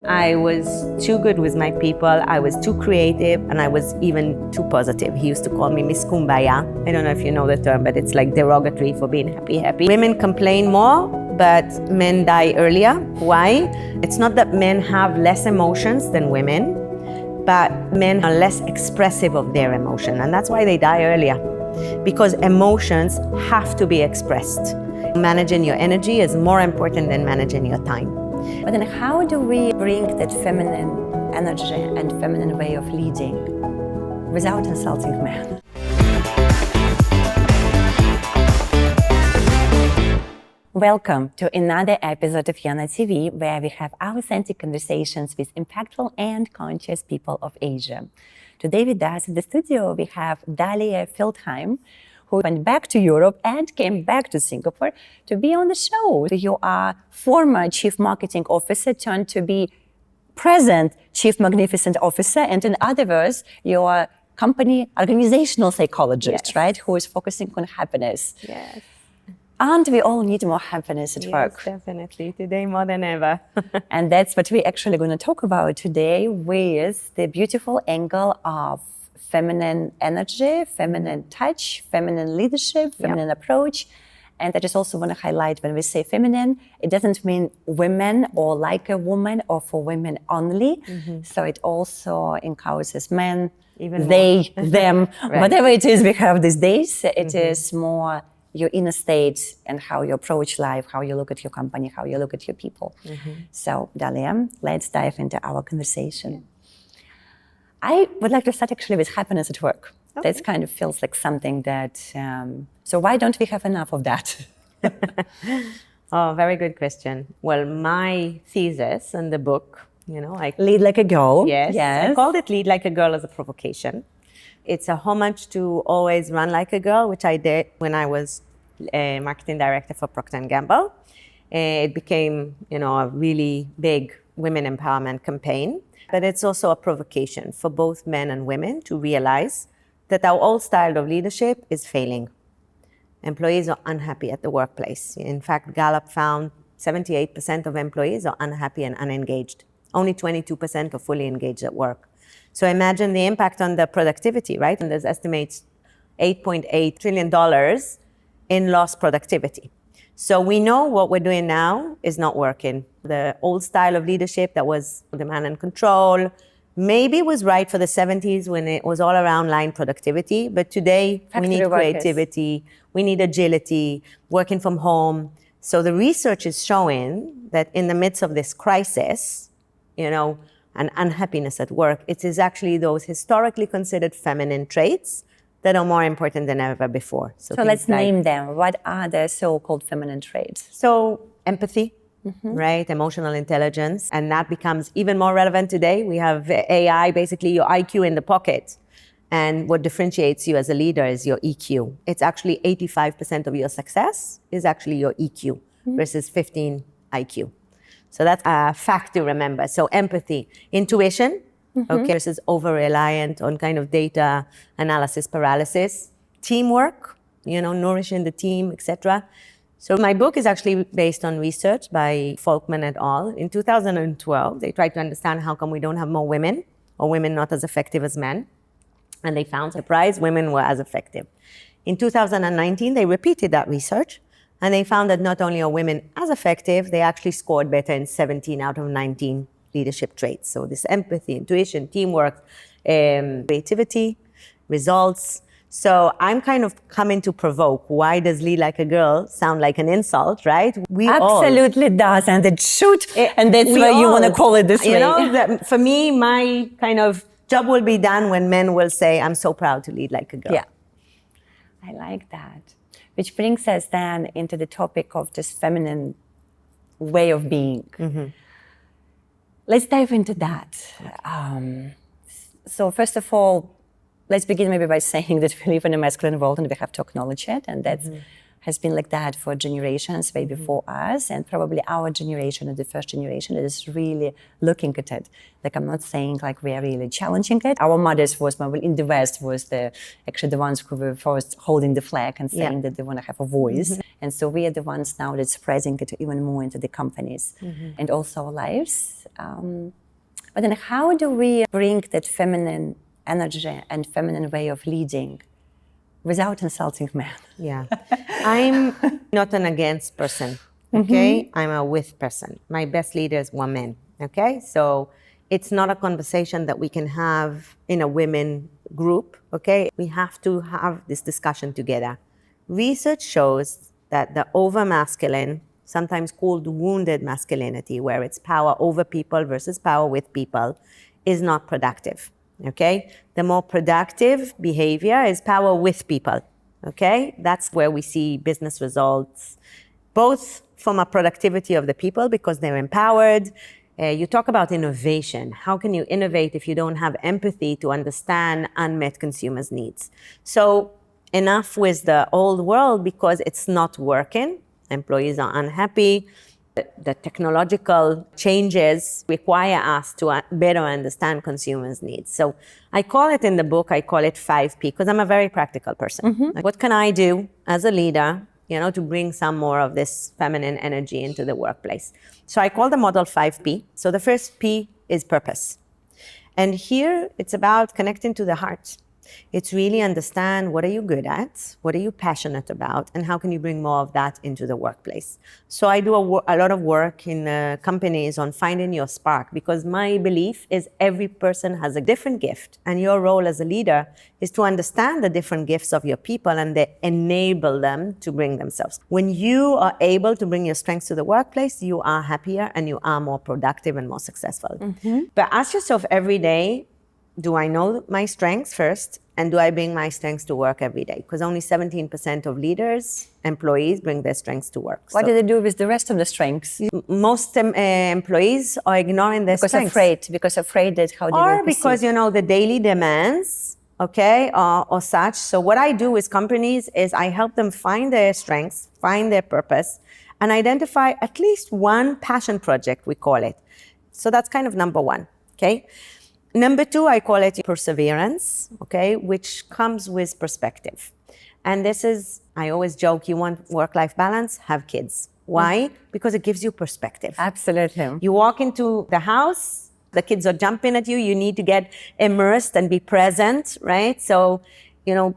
I was too good with my people, I was too creative, and I was even too positive. He used to call me Miss Kumbaya. I don't know if you know the term, but it's like derogatory for being happy. Women complain more, but men die earlier. Why? It's not that men have less emotions than women, but men are less expressive of their emotion, and that's why they die earlier. Because emotions have to be expressed. Managing your energy is more important than managing your time. But then how do we bring that feminine energy and feminine way of leading without insulting men? Welcome to another episode of YanaTV, where we have authentic conversations with impactful and conscious people of Asia. Today with us in the studio, we have Dalia Feldheim, who went back to Europe and came back to Singapore to be on the show. You are former Chief Marketing Officer turned to be present Chief Magnificent Officer, and in other words, you are company organizational psychologist, Yes. right? Who is focusing on happiness. Yes. And we all need more happiness at work. Yes, definitely. Today more than ever. And that's what we're actually going to talk about today, with the beautiful angle of feminine energy, feminine touch, feminine leadership, feminine approach. And I just also want to highlight, when we say feminine, it doesn't mean women or like a woman or for women only. So it also encompasses men, Even they, them, Right. whatever it is we have these days. It is more your inner state and how you approach life, how you look at your company, how you look at your people. So Dalia, let's dive into our conversation. I would like to start actually with happiness at work. Okay. That kind of feels like something that, so why don't we have enough of that? Oh, very good question. Well, my thesis in the book, I Lead like a girl. Yes. I called it Lead Like a Girl as a provocation. It's a homage to always run like a girl, which I did when I was a marketing director for Procter & Gamble. It became, a really big women empowerment campaign. But it's also a provocation for both men and women to realize that our old style of leadership is failing. Employees are unhappy at the workplace. In fact, Gallup found 78% of employees are unhappy and unengaged. Only 22% are fully engaged at work. So imagine the impact on the productivity, right? And there's estimates $8.8 trillion in lost productivity. So we know what we're doing now is not working. The old style of leadership that was demand and control maybe was right for the 70s when it was all around line productivity, but today we need creativity, we need agility, working from home. So the research is showing that in the midst of this crisis, and unhappiness at work, it is actually those historically considered feminine traits that are more important than ever before. So let's name them. What are the so-called feminine traits? So empathy, right? Emotional intelligence. And that becomes even more relevant today. We have AI, basically your IQ in the pocket. And what differentiates you as a leader is your EQ. It's actually 85% of your success is actually your EQ versus 15 IQ. So that's a fact to remember. So empathy, intuition, versus over-reliant on kind of data analysis paralysis, teamwork, nourishing the team, etc. So my book is actually based on research by Folkman et al. In 2012, they tried to understand how come we don't have more women, or women not as effective as men. And they found, surprise, women were as effective. In 2019, they repeated that research, and they found that not only are women as effective, they actually scored better in 17 out of 19 leadership traits. So this empathy, intuition, teamwork, creativity, results. So I'm kind of coming to provoke. Why does Lead Like a Girl sound like an insult, right? We Absolutely does, and it should, and that's why you want to call it this way. For me, my kind of job will be done when men will say, I'm so proud to lead like a girl. Yeah, I like that. Which brings us then into the topic of this feminine way of being. Let's dive into that. So first of all, let's begin maybe by saying that we live in a masculine world and we have to acknowledge it, and that's has been like that for generations way before us, and probably our generation is the first generation that is really looking at it. Like, I'm not saying like we are really challenging it. Our mothers was in the West was actually the ones who were first holding the flag and saying that they want to have a voice. And so we are the ones now that's spreading it even more into the companies and also our lives. But then how do we bring that feminine energy and feminine way of leading without insulting men? Yeah. I'm not an against person, okay? I'm a with person. My best leader is woman, okay? So it's not a conversation that we can have in a women group, okay? We have to have this discussion together. Research shows that the over-masculine, sometimes called wounded masculinity, where it's power over people versus power with people, is not productive. Okay? The more productive behavior is power with people. Okay? That's where we see business results, both from a productivity of the people because they're empowered. You talk about innovation. How can you innovate if you don't have empathy to understand unmet consumers' needs? So enough with the old world because it's not working. Employees are unhappy. The technological changes require us to better understand consumers' needs. So I call it in the book, I call it 5P, because I'm a very practical person. Like, what can I do as a leader, to bring some more of this feminine energy into the workplace? So I call the model 5P. So the first P is purpose. And here it's about connecting to the heart. It's really understand what are you good at, what are you passionate about, and how can you bring more of that into the workplace. So I do a lot of work in companies on finding your spark, because my belief is every person has a different gift, and your role as a leader is to understand the different gifts of your people and enable them to bring themselves. When you are able to bring your strengths to the workplace, you are happier and you are more productive and more successful. But ask yourself every day, do I know my strengths first? And do I bring my strengths to work every day? Because only 17% of leaders, employees, bring their strengths to work. What do they do with the rest of the strengths? Most employees are ignoring their strengths. Because afraid that how they will Or because, the daily demands, okay, or such. So what I do with companies is I help them find their strengths, find their purpose, and identify at least one passion project, we call it. So that's kind of number one, okay? Number two, I call it perseverance, okay, which comes with perspective. And this is, I always joke, you want work-life balance, have kids. Why? Because it gives you perspective. Absolutely. You walk into the house, the kids are jumping at you, you need to get immersed and be present, right? So,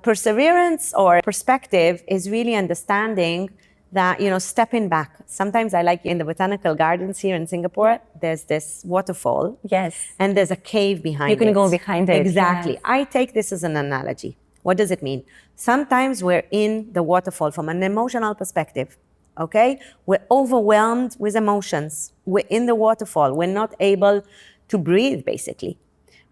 perseverance or perspective is really understanding that, stepping back. Sometimes I like in the botanical gardens here in Singapore, there's this waterfall. Yes. And there's a cave behind it. You can go behind it. Exactly. Yes. I take this as an analogy. What does it mean? Sometimes we're in the waterfall from an emotional perspective, okay? We're overwhelmed with emotions. We're in the waterfall. We're not able to breathe, basically.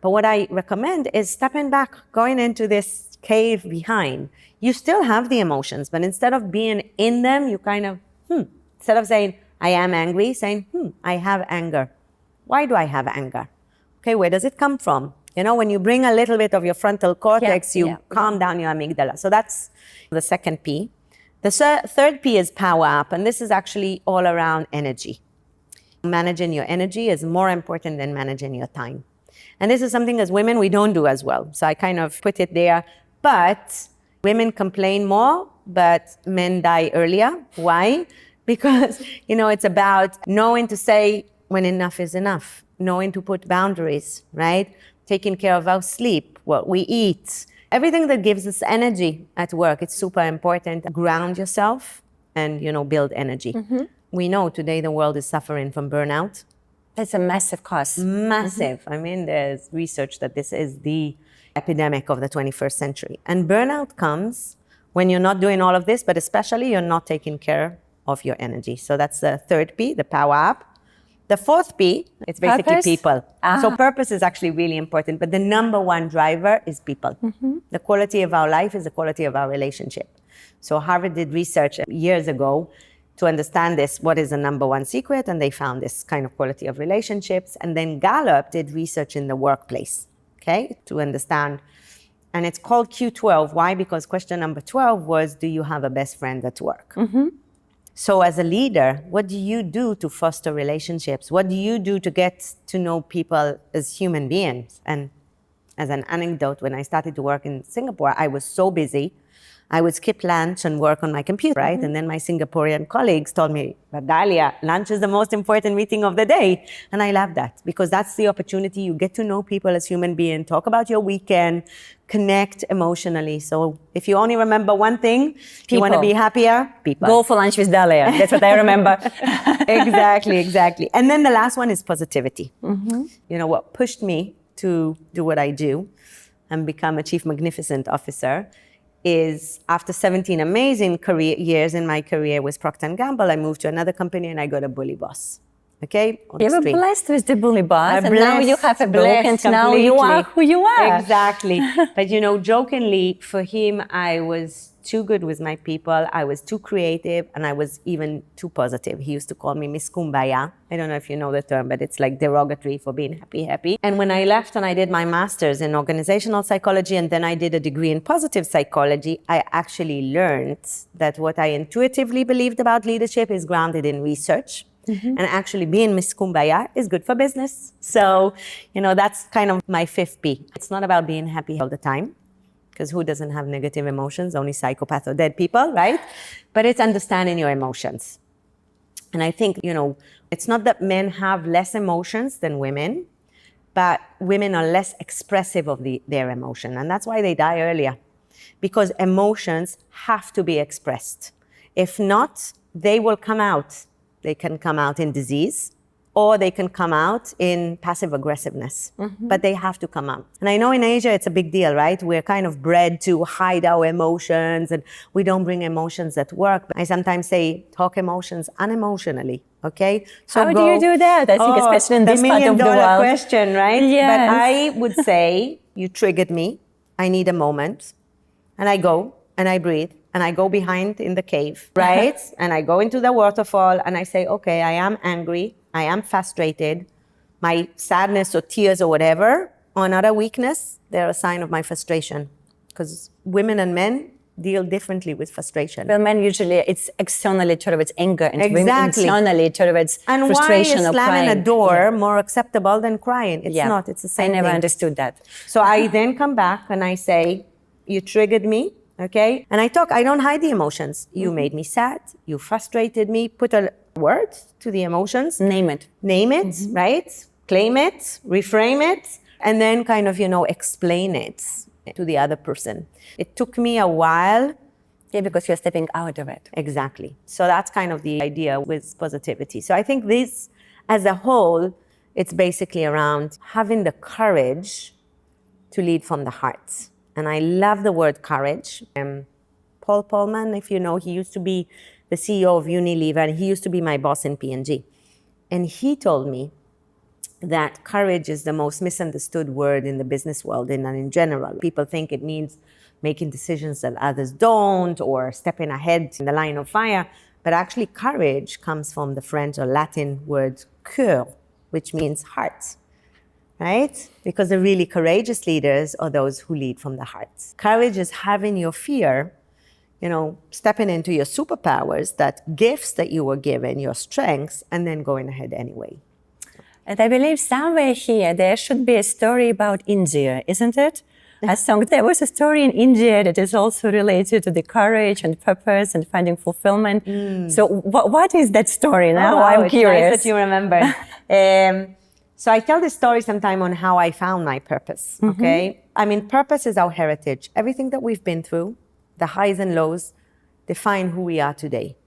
But what I recommend is stepping back, going into this cave behind. You still have the emotions, but instead of being in them, you kind of, instead of saying, I am angry, saying, I have anger. Why do I have anger? Okay, where does it come from? When you bring a little bit of your frontal cortex, you calm down your amygdala. So that's the second P. The third P is power up, and this is actually all around energy. Managing your energy is more important than managing your time. And this is something as women we don't do as well. So I kind of put it there. But women complain more, but men die earlier. Why? Because, it's about knowing to say when enough is enough, knowing to put boundaries, right? Taking care of our sleep, what we eat, everything that gives us energy at work. It's super important. Ground yourself and, build energy. We know today the world is suffering from burnout. That's a massive cost. Massive. I mean, there's research that this is the epidemic of the 21st century. And burnout comes when you're not doing all of this, but especially you're not taking care of your energy. So that's the third P, the power up. The fourth P, it's basically Purpose? People. So purpose is actually really important, but the number one driver is people. The quality of our life is the quality of our relationship. So Harvard did research years ago to understand this, what is the number one secret, and they found this kind of quality of relationships. And then Gallup did research in the workplace, okay, to understand And it's called Q12. Why? Because question number 12 was, do you have a best friend at work? So as a leader, what do you do to foster relationships? What do you do to get to know people as human beings? And as an anecdote, when I started to work in Singapore, I was so busy. I would skip lunch and work on my computer, right? And then my Singaporean colleagues told me, but Dalia, lunch is the most important meeting of the day. And I love that because that's the opportunity. You get to know people as human beings, talk about your weekend, connect emotionally. So if you only remember one thing, you want to be happier, people. Go for lunch with Dalia. That's what I remember. Exactly. And then the last one is positivity. You know, what pushed me to do what I do and become a Chief Magnificent Officer is after 17 amazing years in my career with Procter & Gamble, I moved to another company and I got a bully boss. Okay? You were blessed with the bully boss, and now you have a book, and completely. now you are who you are. Exactly. But you know, jokingly, for him, I was too good with my people. I was too creative, and I was even too positive. He used to call me Miss Kumbaya. I don't know if you know the term, but it's like derogatory for being happy. And when I left and I did my master's in organizational psychology, and then I did a degree in positive psychology, I actually learned that what I intuitively believed about leadership is grounded in research. And actually being Miss Kumbaya is good for business. So, you know, that's kind of my 5th P. It's not about being happy all the time, because who doesn't have negative emotions? Only psychopaths or dead people, right? But it's understanding your emotions. And I think, you know, it's not that men have less emotions than women, but women are less expressive of their emotion. And that's why they die earlier, because emotions have to be expressed. If not, they will come out. They can come out in disease, or they can come out in passive aggressiveness, but they have to come out. And I know in Asia, it's a big deal, right? We're kind of bred to hide our emotions and we don't bring emotions at work. I sometimes say, talk emotions unemotionally, okay? So how do you do that? I think especially in this part of the world. The $1 million question, right? Yes. But I would say, you triggered me. I need a moment. And I go and I breathe. And I go behind in the cave, right? And I go into the waterfall and I say, okay, I am angry. I am frustrated. My sadness or tears or whatever are not a weakness. They're a sign of my frustration. Because women and men deal differently with frustration. Well, men usually, it's externally towards anger, and women internally towards and frustration why is or slamming crying. a door more acceptable than crying? It's not. It's the same I never thing. understood that. So I then come back and I say, you triggered me. Okay? And I talk, I don't hide the emotions. You made me sad. You frustrated me. Put a word to the emotions. Name it. Name it, right? Claim it, reframe it, and then kind of, you know, explain it to the other person. It took me a while. Yeah, because you're stepping out of it. Exactly. So that's kind of the idea with positivity. So I think this, as a whole, it's basically around having the courage to lead from the heart. And I love the word courage. Paul Polman, if you know, he used to be the CEO of Unilever, and he used to be my boss in P&G. And he told me that courage is the most misunderstood word in the business world and in general. People think it means making decisions that others don't or stepping ahead in the line of fire. But actually, courage comes from the French or Latin word cœur, which means heart. Right? Because the really courageous leaders are those who lead from the heart. Courage is having your fear, you know, stepping into your superpowers, that gifts that you were given, your strengths, and then going ahead anyway. And I believe somewhere here there should be a story about India, isn't it? I thought there was a story in India that is also related to the courage and purpose and finding fulfillment. So what is that story now? Wow, I'm curious. Nice that you remember. So I tell this story sometime on how I found my purpose, okay? I mean, purpose is our heritage. Everything that we've been through, the highs and lows, define who we are today.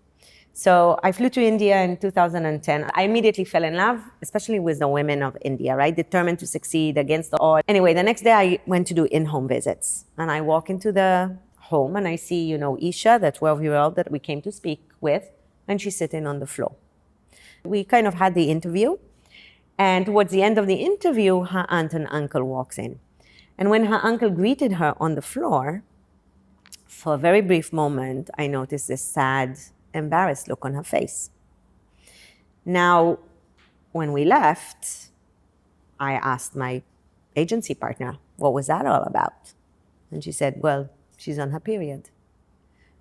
So I flew to India in 2010. I immediately fell in love, especially with the women of India, right? Determined to succeed against the odds. Anyway, the next day I went to do in-home visits. And I walk into the home and I see, you know, Isha, the 12-year-old that we came to speak with, and she's sitting on the floor. We kind of had the interview. And towards the end of the interview, her aunt and uncle walks in. And when her uncle greeted her on the floor, for a very brief moment, I noticed this sad, embarrassed look on her face. Now, when we left, I asked my agency partner, what was that all about? And she said, well, she's on her period.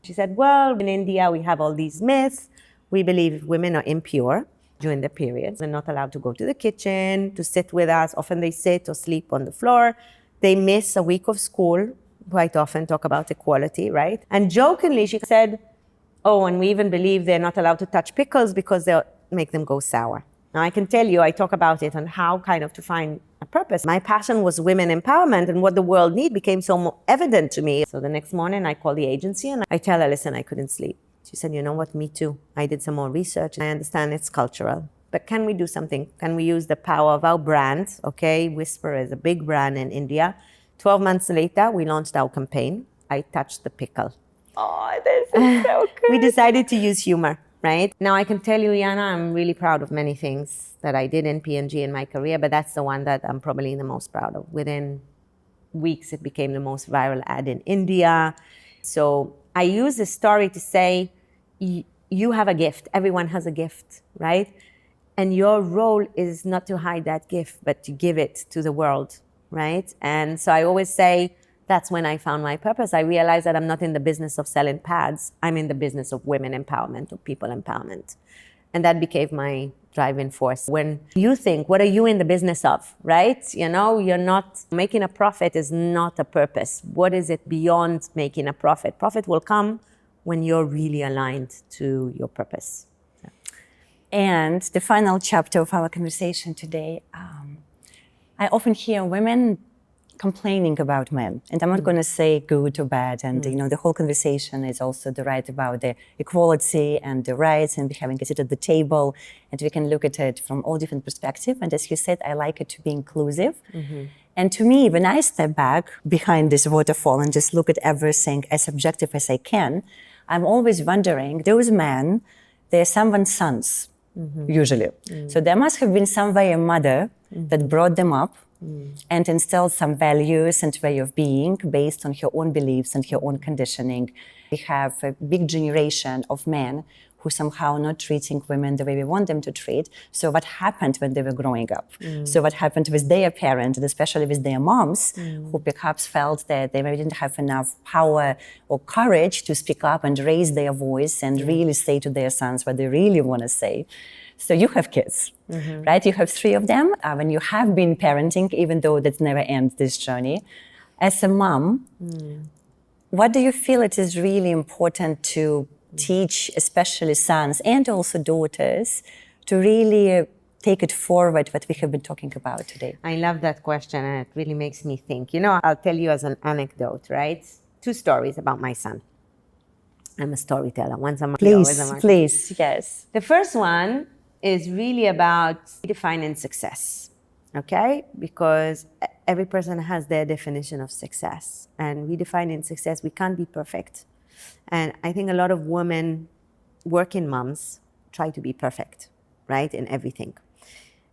She said, well, in India, we have all these myths. We believe women are impure during their periods. They're not allowed to go to the kitchen, to sit with us. Often they sit or sleep on the floor. They miss a week of school. Quite often talk about equality, right? And jokingly, she said, oh, and we even believe they're not allowed to touch pickles because they'll make them go sour. Now, I can tell you, I talk about it on how kind of to find a purpose. My passion was women empowerment, and what the world need became so evident to me. So the next morning, I call the agency and I tell her, listen, I couldn't sleep. She said, you know what, me too. I did some more research. I understand it's cultural, but can we do something? Can we use the power of our brand? Okay, Whisper is a big brand in India. 12 months later, we launched our campaign. I touched the pickle. Oh, this is so good. We decided to use humor, right? Now I can tell you, Yana, I'm really proud of many things that I did in P&G in my career, but that's the one that I'm probably the most proud of. Within weeks, it became the most viral ad in India. So I use this story to say, you have a gift. Everyone has a gift, right? And your role is not to hide that gift, but to give it to the world, right? And so I always say, that's when I found my purpose. I realized that I'm not in the business of selling pads. I'm in the business of women empowerment, of people empowerment. And that became my driving force. When you think, what are you in the business of, right? You know, you're not, making a profit is not a purpose. What is it beyond making a profit? Profit will come when you're really aligned to your purpose. And the final chapter of our conversation today, I often hear women complaining about men, and I'm not going to say good or bad, and you know, the whole conversation is also the right about the equality and the rights and having a seat at the table, and we can look at it from all different perspectives. And as you said, I like it to be inclusive. And to me, when I step back behind this waterfall and just look at everything as objective as I can, I'm always wondering, those men, they're someone's sons, usually. So there must have been somewhere a mother that brought them up and instilled some values and way of being based on her own beliefs and her own conditioning. We have a big generation of men who somehow not treating women the way we want them to treat. So what happened when they were growing up? So what happened with their parents, and especially with their moms, who perhaps felt that they maybe didn't have enough power or courage to speak up and raise their voice and really say to their sons what they really want to say. So you have kids, right? You have 3 of them. When you have been parenting, even though that never ends this journey, as a mom, what do you feel it is really important to teach, especially sons and also daughters, to really take it forward, what we have been talking about today? I love that question, and it really makes me think. You know, I'll tell you as an anecdote, right? 2 stories about my son. I'm a storyteller. Once a month. Please, yes. The first one is really about defining success, okay? Because every person has their definition of success. And we define in success, we can't be perfect. And I think a lot of women, working moms, try to be perfect, right, in everything.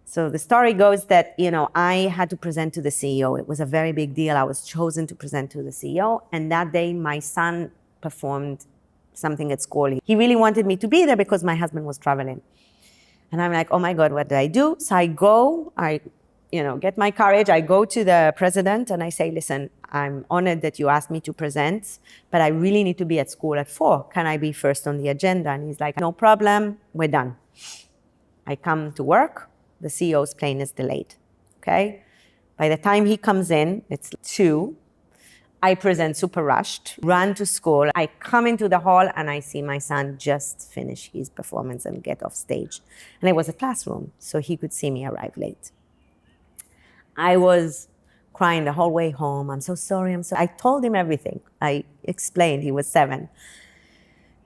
So the story goes that, you know, I had to present to the CEO. It was a very big deal. I was chosen to present to the CEO. And that day, my son performed something at school. He really wanted me to be there because my husband was traveling. And I'm like, oh my God, what do I do? So I go, get my courage. I go to the president and I say, listen, I'm honored that you asked me to present, but I really need to be at school at 4. Can I be first on the agenda? And he's like, no problem, we're done. I come to work, the CEO's plane is delayed, okay? By the time he comes in, it's 2. I present super rushed, run to school. I come into the hall and I see my son just finish his performance and get off stage. And it was a classroom, so he could see me arrive late. I was crying the whole way home. I'm so sorry, I told him everything. I explained, he was 7.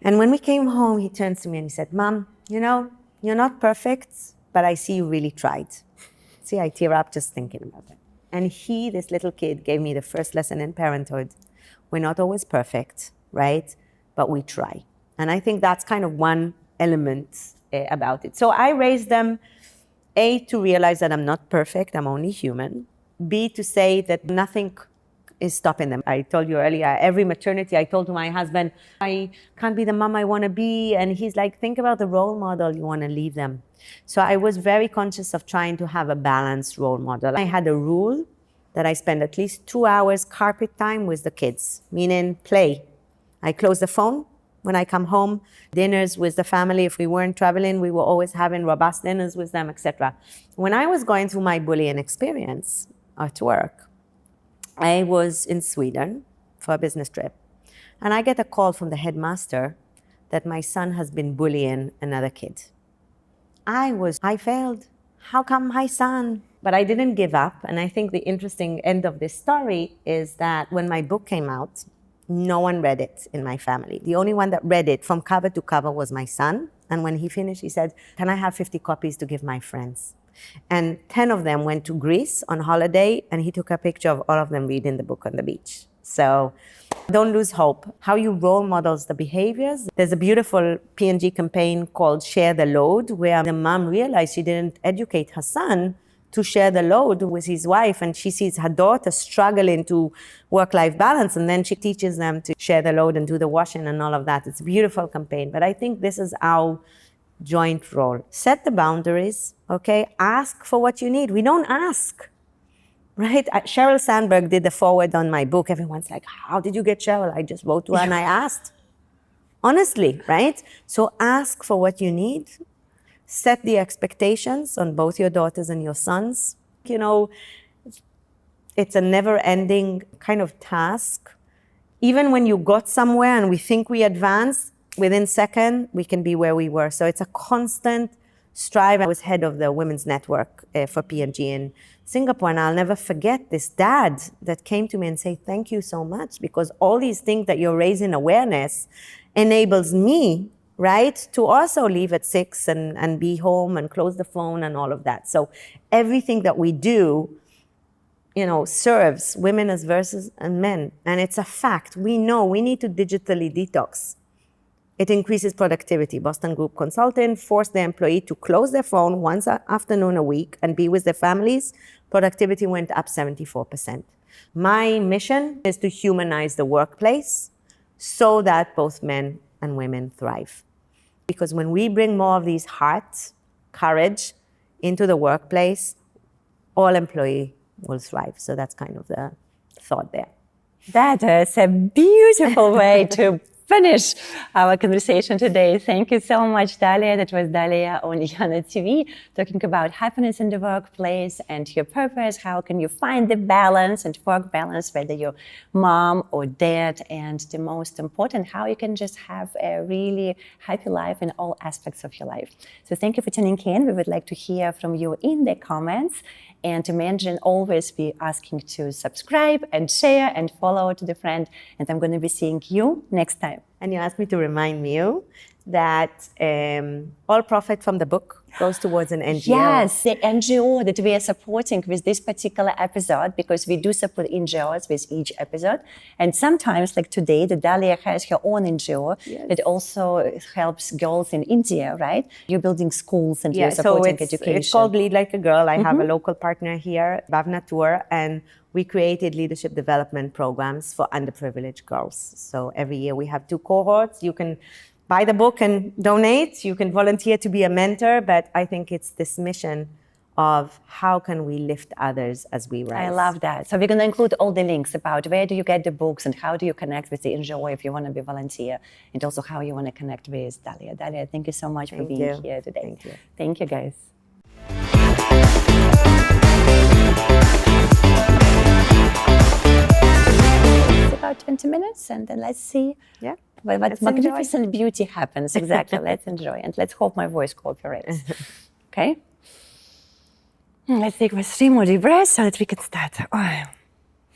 And when we came home, he turns to me and he said, Mom, you know, you're not perfect, but I see you really tried. See, I tear up just thinking about it. And he, this little kid, gave me the first lesson in parenthood. We're not always perfect, right? But we try. And I think that's kind of one element about it. So I raised them, A, to realize that I'm not perfect, I'm only human. B, to say that nothing is stopping them. I told you earlier, every maternity, I told to my husband, I can't be the mom I want to be. And he's like, think about the role model you want to leave them. So I was very conscious of trying to have a balanced role model. I had a rule that I spend at least 2 hours carpet time with the kids, meaning play. I close the phone when I come home, dinners with the family. If we weren't traveling, we were always having robust dinners with them, etc. When I was going through my bullying experience at work, I was in Sweden for a business trip. And I get a call from the headmaster that my son has been bullying another kid. I failed. How come my son? But I didn't give up. And I think the interesting end of this story is that when my book came out, no one read it in my family. The only one that read it from cover to cover was my son. And when he finished, he said, "Can I have 50 copies to give my friends?" And 10 of them went to Greece on holiday, and he took a picture of all of them reading the book on the beach. So don't lose hope. How you role models the behaviors. There's a beautiful P&G campaign called Share the Load, where the mom realized she didn't educate her son to share the load with his wife, and she sees her daughter struggling to work-life balance, and then she teaches them to share the load and do the washing and all of that. It's a beautiful campaign, but I think this is our joint role. Set the boundaries, okay? Ask for what you need. We don't ask, right? Sheryl Sandberg did the foreword on my book. Everyone's like, how did you get Sheryl? I just wrote to her and I asked. Honestly, right? So ask for what you need. Set the expectations on both your daughters and your sons. You know, it's a never-ending kind of task. Even when you got somewhere and we think we advanced, within second, we can be where we were. So it's a constant strive. I was head of the women's network for P&G in Singapore, and I'll never forget this dad that came to me and said, "Thank you so much, because all these things that you're raising awareness enables me, right, to also leave at 6 and be home and close the phone and all of that." So everything that we do, you know, serves women as versus and men. And it's a fact. We know we need to digitally detox. It increases productivity. Boston Group Consulting forced the employee to close their phone once an afternoon a week and be with their families. Productivity went up 74%. My mission is to humanize the workplace so that both men and women thrive. Because when we bring more of these heart, courage into the workplace, all employees will thrive. So that's kind of the thought there. That is a beautiful way to finish our conversation today. Thank you so much, Dalia. That was Dalia on YanaTV, talking about happiness in the workplace and your purpose. How can you find the balance and work balance, whether you're mom or dad, and the most important, how you can just have a really happy life in all aspects of your life. So thank you for tuning in. We would like to hear from you in the comments. And to mention, always be asking to subscribe and share and follow to the friend. And I'm going to be seeing you next time. And you asked me to remind you that all profit from the book goes towards an NGO. Yes, the NGO that we are supporting with this particular episode, because we do support NGOs with each episode. And sometimes, like today, the Dalia has her own NGO that also helps girls in India, right? You're building schools and you're supporting education. It's called LeadLikeAGirl. I have a local partner here, Bhavna Tour, and we created leadership development programs for underprivileged girls. So every year we have 2 cohorts. You can buy the book and donate. You can volunteer to be a mentor, but I think it's this mission of how can we lift others as we rise. I love that. So we're going to include all the links about where do you get the books and how do you connect with the NGO if you want to be a volunteer, and also how you want to connect with Dalia. Dalia, thank you so much for being here today. Thank you. Thank you, guys. It's about 20 minutes, and then let's see. Yeah. What magnificent beauty happens. Exactly. Let's enjoy, and let's hope my voice cooperates. Okay? Let's take 3 more deep breaths so that we can start.